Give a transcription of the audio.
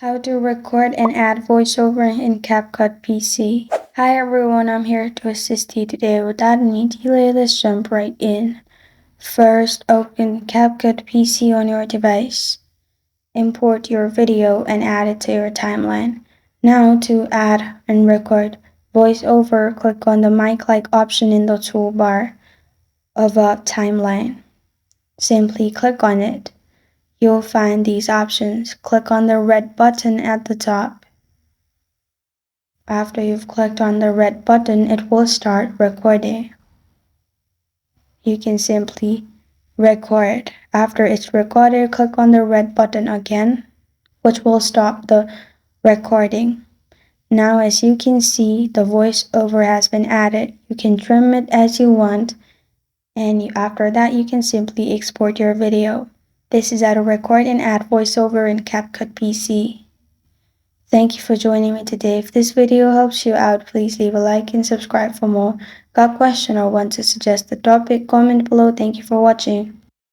How to record and add voiceover in CapCut PC. Hi everyone, I'm here to assist you today. Without any delay, let's jump right in. First, open CapCut PC on your device. Import your video and add it to your timeline. Now to add and record voiceover, click on the mic-like option in the toolbar of a timeline. Simply click on it. You'll find these options. Click on the red button at the top. After you've clicked on the red button, it will start recording. You can simply record. After it's recorded, click on the red button again, which will stop the recording. Now, as you can see, the voiceover has been added. You can trim it as you want, and after that, you can simply export your video. This is how to record and add voiceover in CapCut PC. Thank you for joining me today. If this video helps you out, please leave a like and subscribe for more. Got a question or want to suggest a topic? Comment below. Thank you for watching.